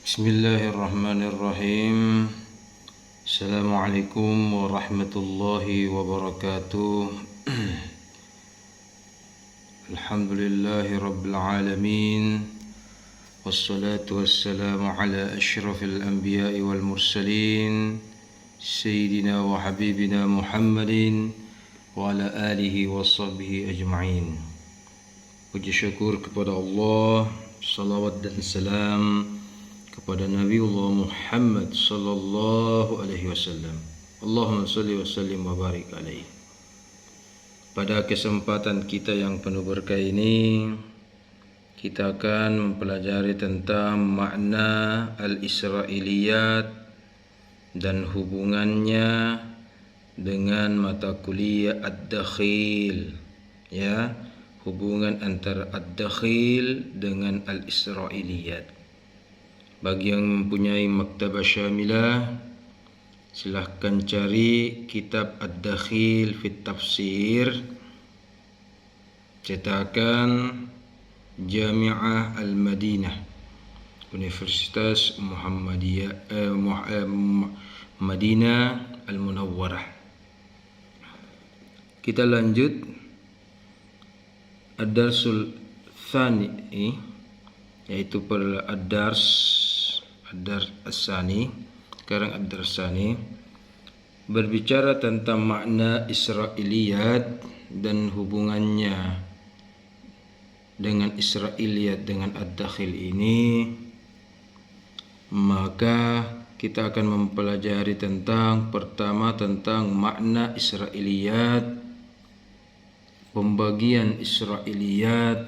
Bismillahirrahmanirrahim. Assalamualaikum warahmatullahi wabarakatuh. Alhamdulillahi rabbil alamin. Wassalatu wassalamu ala asyrafil anbiya'i wal mursalin, Sayyidina wa habibina Muhammadin wa ala alihi wa sahbihi ajma'in. Puji syukur kepada Allah, salawat dan salam kepada Nabiullah Muhammad sallallahu alaihi wasallam. Allahumma salli wa sallim wa barik alaihi. Pada kesempatan kita yang penuh berkah ini, kita akan mempelajari tentang makna al-Israiliyat dan hubungannya dengan mata kuliah ad-dakhil. Ya, hubungan antara ad-dakhil dengan al-Israiliyat. Bagi yang mempunyai maktabah syamilah, silahkan cari kitab Ad-Dakhil fit Tafsir cetakan Jami'ah Al-Madinah Universitas Madinah Al-Munawwarah. Kita lanjut Ad-Darsul Tsani, yaitu per Ad-Dars As-Tsani. Sekarang Ad-Dars As-Tsani berbicara tentang makna Israiliyat dan hubungannya dengan Israiliyat dengan Ad-Dakhil ini. Maka kita akan mempelajari tentang pertama tentang makna Israiliyat, pembagian Israiliyat,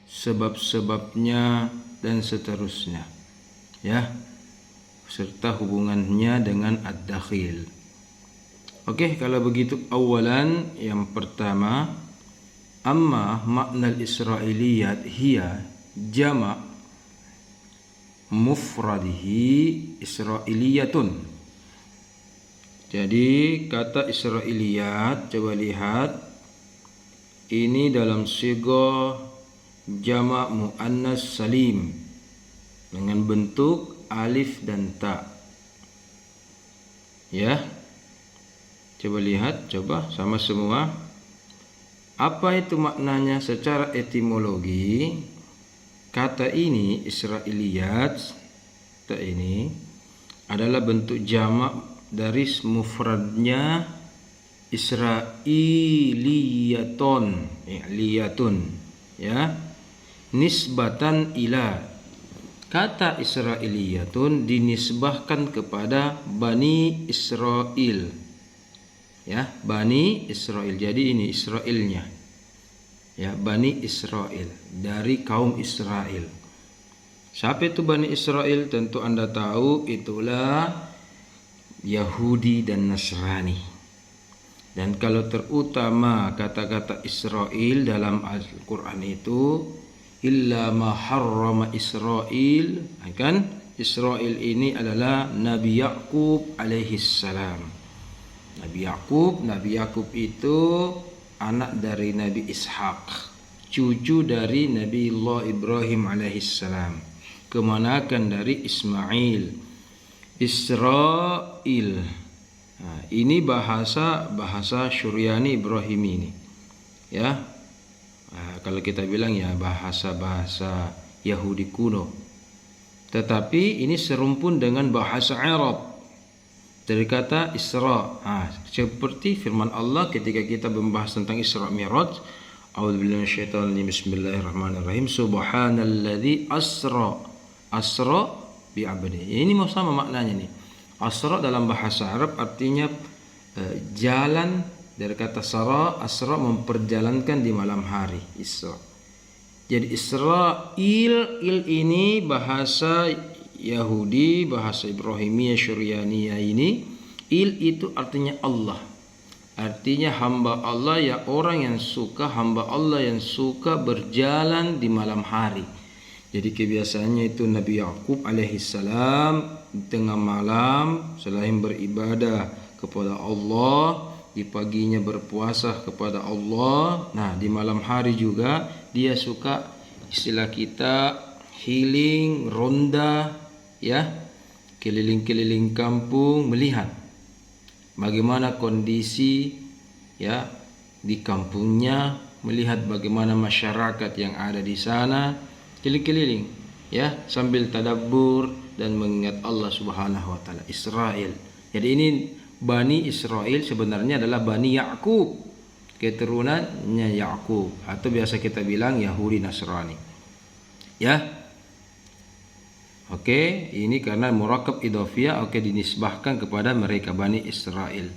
sebab-sebabnya dan seterusnya, ya, serta hubungannya dengan ad-dakhil. Oke, kalau begitu awalan yang pertama, amma makna al-Israiliyat hiya jama' mufradihi Israiliyatun. Jadi kata Israiliyat, coba lihat, ini dalam sighah jama' muannas salim dengan bentuk alif dan ta. Ya, coba lihat, coba sama semua. Apa itu maknanya secara etimologi? Kata ini Israiliyat, kata ini adalah bentuk jamak dari mufradnya Israiliyatun, ya, nisbatan ila. Kata Israiliyatun dinisbahkan kepada Bani Israel, ya, Bani Israel. Jadi ini Israelnya, ya, Bani Israel, dari kaum Israel. Siapa itu Bani Israel? Tentu Anda tahu, itulah Yahudi dan Nasrani. Dan kalau terutama kata-kata Israel dalam Al-Quran itu, illa ma harrama Israel, kan? Israel ini adalah Nabi Yakub alaihi salam. Nabi Yakub itu anak dari Nabi Ishak, cucu dari Nabi Allah Ibrahim alaihi salam, kemanakan dari Ismail. Israel, nah, ini bahasa Syuriani Ibrahimi ini, ya. Nah, kalau kita bilang ya bahasa Yahudi kuno, tetapi ini serumpun dengan bahasa Arab dari kata Isra. Nah, seperti firman Allah ketika kita membahas tentang Isra Mi'raj, a'udzubillahi minasyaitonir rajim, bismillahirrahmanirrahim, subhanalladzi asra bi 'abdihi. Ini sama maknanya nih. Asra dalam bahasa Arab artinya jalan. Dari kata asra memperjalankan di malam hari, Isra. Jadi Israel ini bahasa Yahudi, bahasa Ibrahimiyah Syurianiyah ini, itu artinya Allah. Artinya hamba Allah, ya, orang yang suka, hamba Allah yang suka berjalan di malam hari. Jadi kebiasaannya itu Nabi Yakub alaihi salam di tengah malam selain beribadah kepada Allah, di paginya berpuasa kepada Allah. Nah, di malam hari juga dia suka, istilah kita, healing, ronda, ya, keliling-keliling kampung melihat bagaimana kondisi ya di kampungnya, melihat bagaimana masyarakat yang ada di sana, keliling-keliling ya sambil tadabbur dan mengingat Allah Subhanahu wa taala. Israel. Jadi ini Bani Israel sebenarnya adalah Bani Yakub, keturunannya Yakub, atau biasa kita bilang Yahudi Nasrani. Ya. Oke, ini karena murakab idhofiyah, dinisbahkan kepada mereka Bani Israel.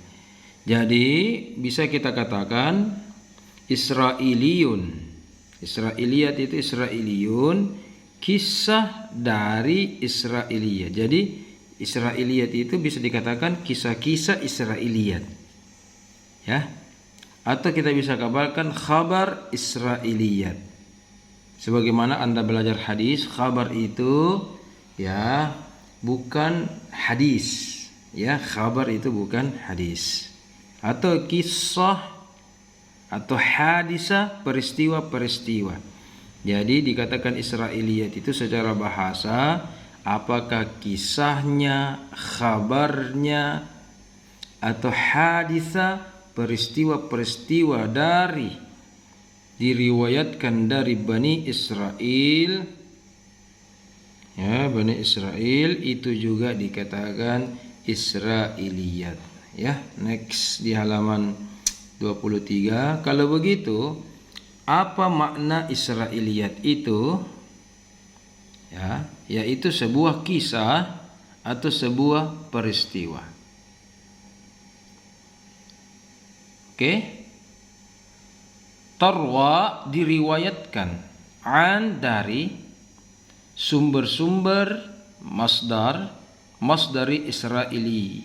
Jadi bisa kita katakan Israiliyun. Israiliyat itu Israiliyun, kisah dari Israiliyat. Jadi Israiliyat itu bisa dikatakan kisah-kisah Israiliyat. Ya. Atau kita bisa kabarkan khabar Israiliyat. Sebagaimana Anda belajar hadis, khabar itu ya bukan hadis. Ya, khabar itu bukan hadis. Atau kisah atau hadisah, peristiwa-peristiwa. Jadi dikatakan Israiliyat itu secara bahasa apakah kisahnya, khabarnya, atau hadisah, peristiwa-peristiwa dari diriwayatkan dari Bani Israel. Ya, Bani Israel itu juga dikatakan Israiliyat. Ya, next di halaman 23. Kalau begitu, apa makna Israiliyat itu? Ya, yaitu sebuah kisah atau sebuah peristiwa. Oke. Tarwa diriwayatkan an dari sumber-sumber masdari Israili,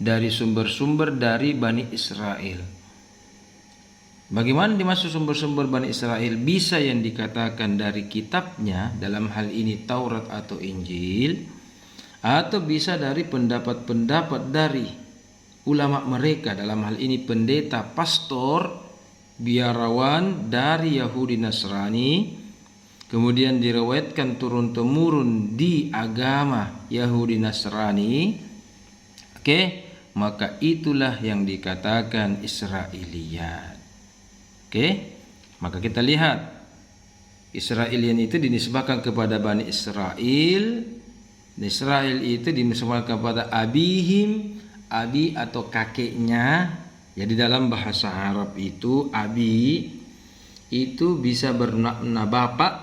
dari sumber-sumber dari Bani Israel. Bagaimana dimaksud sumber-sumber Bani Israel? Bisa yang dikatakan dari kitabnya, dalam hal ini Taurat atau Injil, atau bisa dari pendapat-pendapat dari ulama mereka, dalam hal ini pendeta, pastor, biarawan dari Yahudi Nasrani, kemudian diriwayatkan turun-temurun di agama Yahudi Nasrani. Oke, maka itulah yang dikatakan Israiliyat. Oke, maka kita lihat Israelian itu dinisbahkan kepada Bani Israel. Israel itu dinisbahkan kepada abihim, abi atau kakeknya. Jadi dalam bahasa Arab itu abi itu bisa bermakna bapak,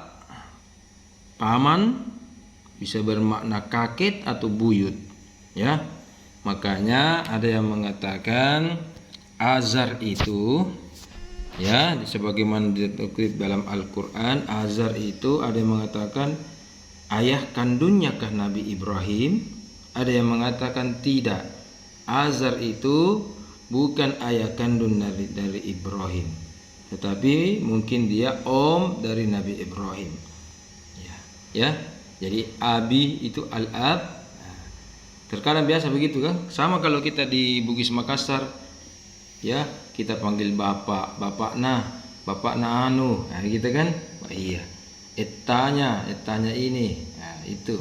paman, bisa bermakna kakek atau buyut. Ya, makanya ada yang mengatakan Azar itu, ya, sebagaimana dikutip dalam Al-Quran, Azar itu ada yang mengatakan ayah kandungnya kah Nabi Ibrahim, ada yang mengatakan tidak, Azar itu bukan ayah kandung dari Ibrahim, tetapi mungkin dia om dari Nabi Ibrahim. Ya, jadi abi itu al-ab. Terkadang biasa begitu kan? Sama kalau kita di Bugis Makassar, ya, kita panggil bapak nah anu, nah gitu kan? Wah, iya. Etanya ini. Nah, itu.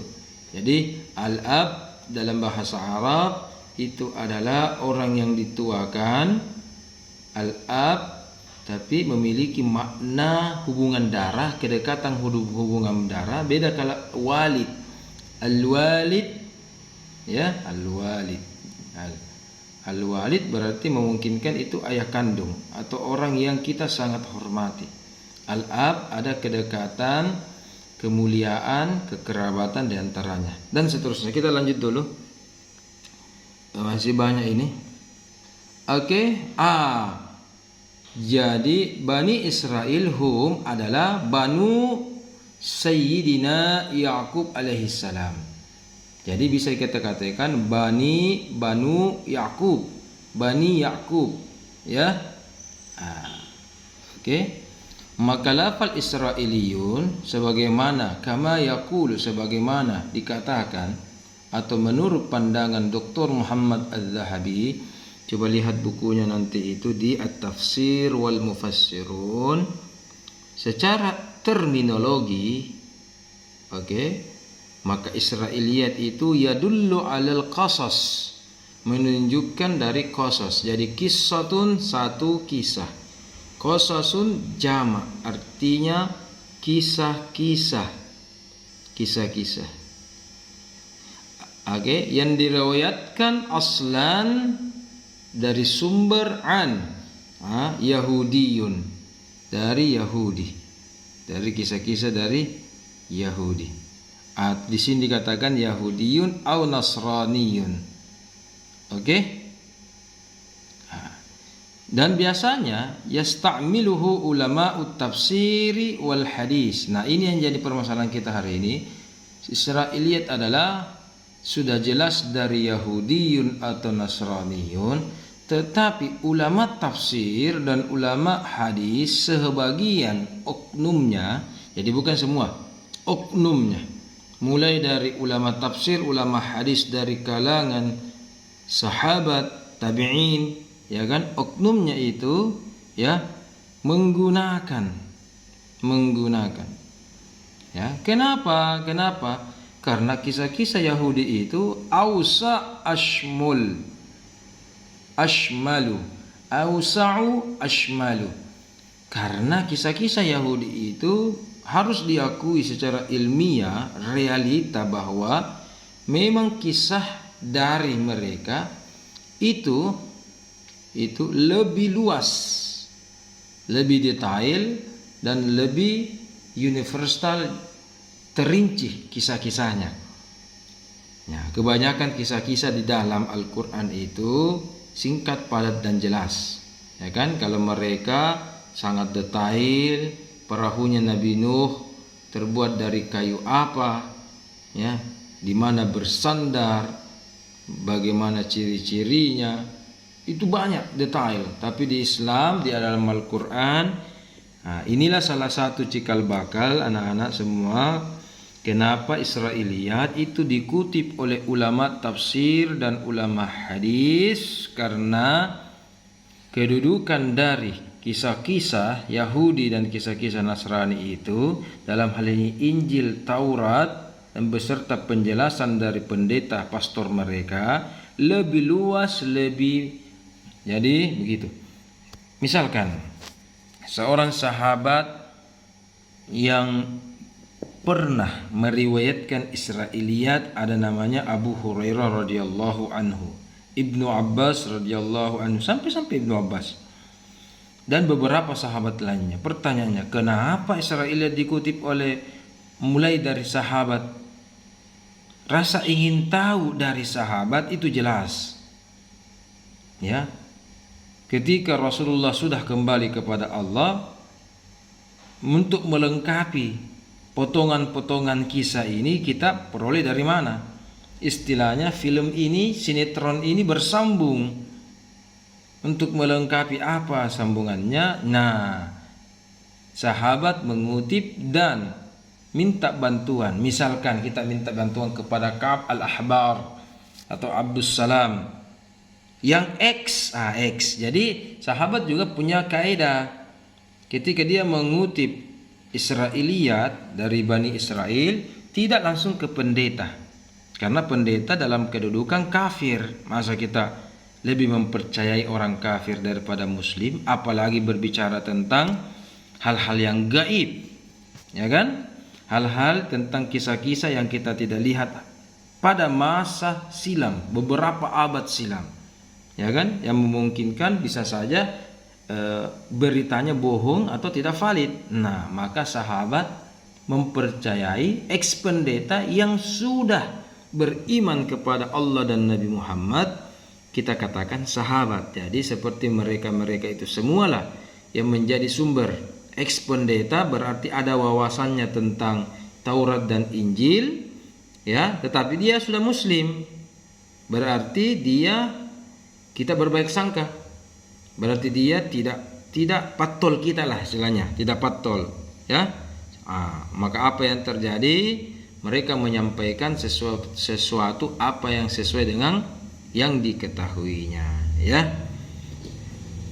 Jadi al-ab dalam bahasa Arab itu adalah orang yang dituakan, al-ab, tapi memiliki makna hubungan darah, kedekatan hubungan darah. Beda kalau walid. Al-walid, ya, al-walid. Al-walid berarti memungkinkan itu ayah kandung atau orang yang kita sangat hormati. Al-ab ada kedekatan, kemuliaan, kekerabatan diantaranya, dan seterusnya. Kita lanjut dulu. Masih banyak ini. Oke. Jadi Bani Israel hum adalah Banu Sayyidina Yakub alaihissalam. Jadi bisa kita katakan Banu Yakub, Bani Yakub, ya. Oke. Maka lafal Israiliyun sebagaimana kama yaqulu, sebagaimana dikatakan atau menurut pandangan Dr. Muhammad Al-Zahabi, coba lihat bukunya nanti itu di At-Tafsir wal Mufassirun, secara terminologi, oke, Maka Israiliyat itu yadullu alal qasas, menunjukkan dari qasas. Jadi qissatun satu kisah, qasasun jama' artinya kisah-kisah. Oke, yang diriwayatkan aslan dari sumber Yahudiyun, dari Yahudi, dari kisah-kisah dari Yahudi. Di sini dikatakan Yahudiyun atau Nasraniyun. Oke? Dan biasanya yasta'miluhu ulama'ut tafsiri wal hadis. Nah, ini yang jadi permasalahan kita hari ini. Israiliyat adalah sudah jelas dari Yahudiyun atau Nasraniyun, tetapi ulama tafsir dan ulama hadis sebagian oknumnya, jadi bukan semua, oknumnya, mulai dari ulama tafsir, ulama hadis dari kalangan sahabat, tabi'in, ya kan, oknumnya itu ya menggunakan ya. Kenapa? Karena kisah-kisah Yahudi itu ashmalu. Karena kisah-kisah Yahudi itu harus diakui secara ilmiah, realita bahwa memang kisah dari mereka itu lebih luas, lebih detail, dan lebih universal, terinci kisah-kisahnya. Ya, kebanyakan kisah-kisah di dalam Al-Quran itu singkat, padat, dan jelas. Ya kan? Kalau mereka sangat detail, perahunya Nabi Nuh terbuat dari kayu apa, ya, di mana bersandar, bagaimana ciri-cirinya, itu banyak detail. Tapi di Islam, di dalam Al-Quran, nah, inilah salah satu cikal bakal anak-anak semua, kenapa Israiliyat itu dikutip oleh ulama tafsir dan ulama hadis, karena kedudukan dari kisah-kisah Yahudi dan kisah-kisah Nasrani itu dalam hal ini Injil, Taurat, dan beserta penjelasan dari pendeta pastor mereka lebih luas, jadi begitu. Misalkan seorang sahabat yang pernah meriwayatkan Israiliyat ada namanya Abu Hurairah radhiyallahu anhu, Ibnu Abbas radhiyallahu anhu, sampai Ibnu Abbas dan beberapa sahabat lainnya. Pertanyaannya, kenapa Israiliyat dikutip mulai dari sahabat? Rasa ingin tahu dari sahabat itu jelas. Ya. Ketika Rasulullah sudah kembali kepada Allah, untuk melengkapi potongan-potongan kisah ini kita peroleh dari mana? Istilahnya film ini, sinetron ini bersambung. Untuk melengkapi apa sambungannya? Nah, sahabat mengutip dan minta bantuan. Misalkan kita minta bantuan kepada Ka'ab al-Ahbar atau Abdus Salam yang X. Jadi sahabat juga punya kaidah. Ketika dia mengutip Israiliyat dari Bani Israel, tidak langsung ke pendeta, karena pendeta dalam kedudukan kafir. Masa kita lebih mempercayai orang kafir daripada muslim, apalagi berbicara tentang hal-hal yang gaib, ya kan? Hal-hal tentang kisah-kisah yang kita tidak lihat pada masa silam, beberapa abad silam, ya kan? Yang memungkinkan bisa saja beritanya bohong atau tidak valid. Nah, maka sahabat mempercayai ex-pendeta yang sudah beriman kepada Allah dan Nabi Muhammad, kita katakan sahabat. Jadi seperti mereka-mereka itu semualah yang menjadi sumber. Ex-pendeta berarti ada wawasannya tentang Taurat dan Injil, ya, tetapi dia sudah muslim. Berarti kita berbaik sangka. Berarti dia tidak patol kita lah istilahnya, tidak patol, ya. Maka apa yang terjadi? Mereka menyampaikan sesuatu apa yang sesuai dengan yang diketahuinya, ya.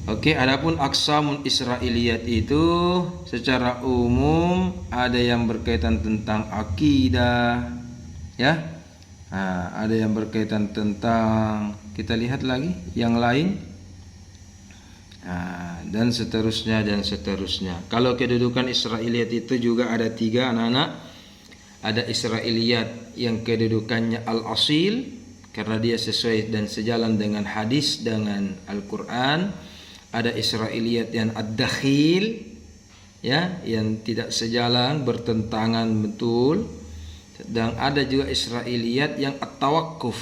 Oke, adapun aqsamul Israiliyat itu secara umum ada yang berkaitan tentang akidah, Ya. Ada yang berkaitan tentang, kita lihat lagi yang lain. Dan seterusnya dan seterusnya. Kalau kedudukan Israiliyat itu juga ada 3 anak-anak. Ada Israiliyat yang kedudukannya al-asil karena dia sesuai dan sejalan dengan hadis, dengan Al-Quran. Ada Israiliyat yang ad-dakhil, ya, yang tidak sejalan, bertentangan betul. Dan ada juga Israiliyat yang at-tawakkuf.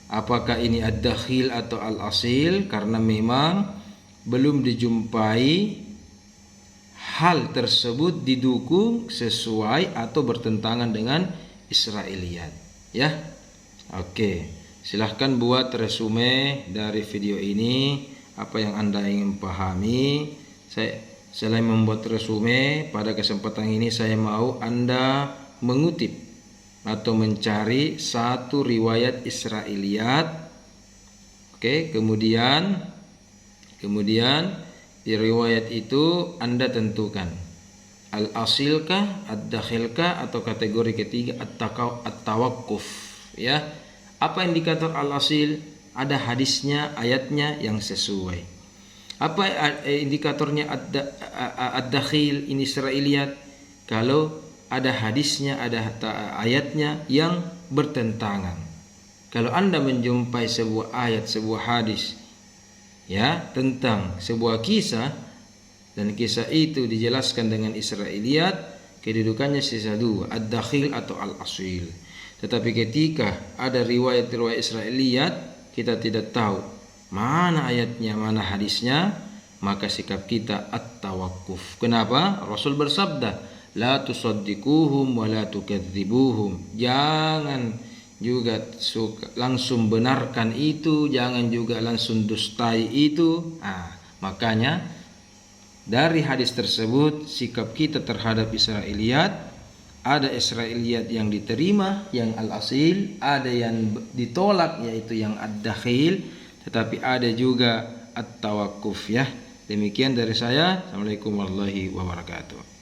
Apakah ini ad-dakhil atau al-asil? Karena memang belum dijumpai hal tersebut didukung sesuai atau bertentangan dengan Israiliyat, ya. Oke, silahkan buat resume dari video ini, apa yang Anda ingin pahami. Selain membuat resume, pada kesempatan ini saya mau Anda mengutip atau mencari satu riwayat Israiliyat. Oke, kemudian di riwayat itu Anda tentukan al-asilkah, ad-dakhilkah, atau kategori ketiga at-tawakkuf, ya. Apa indikator al-asil? Ada hadisnya, ayatnya yang sesuai. Apa indikatornya ad-dakhil ini Israiliyat? Kalau ada hadisnya, ada ayatnya yang bertentangan. Kalau Anda menjumpai sebuah ayat, sebuah hadis, ya, tentang sebuah kisah, dan kisah itu dijelaskan dengan Israiliyat, kedudukannya sisa 2, ad-dakhil atau al-asil. Tetapi ketika ada riwayat-riwayat Israiliyat, kita tidak tahu mana ayatnya, mana hadisnya, maka sikap kita at-tawakkuf. Kenapa? Rasul bersabda, la tusaddiquhum wa la tukadzibuhum. Jangan juga langsung benarkan itu, jangan juga langsung dustai itu. Makanya dari hadis tersebut sikap kita terhadap Israiliyat, ada Israiliyat yang diterima, yang al-asil, ada yang ditolak yaitu yang ad-dakhil, tetapi ada juga at-tawakkuf, ya. Demikian dari saya. Assalamualaikum warahmatullahi wabarakatuh.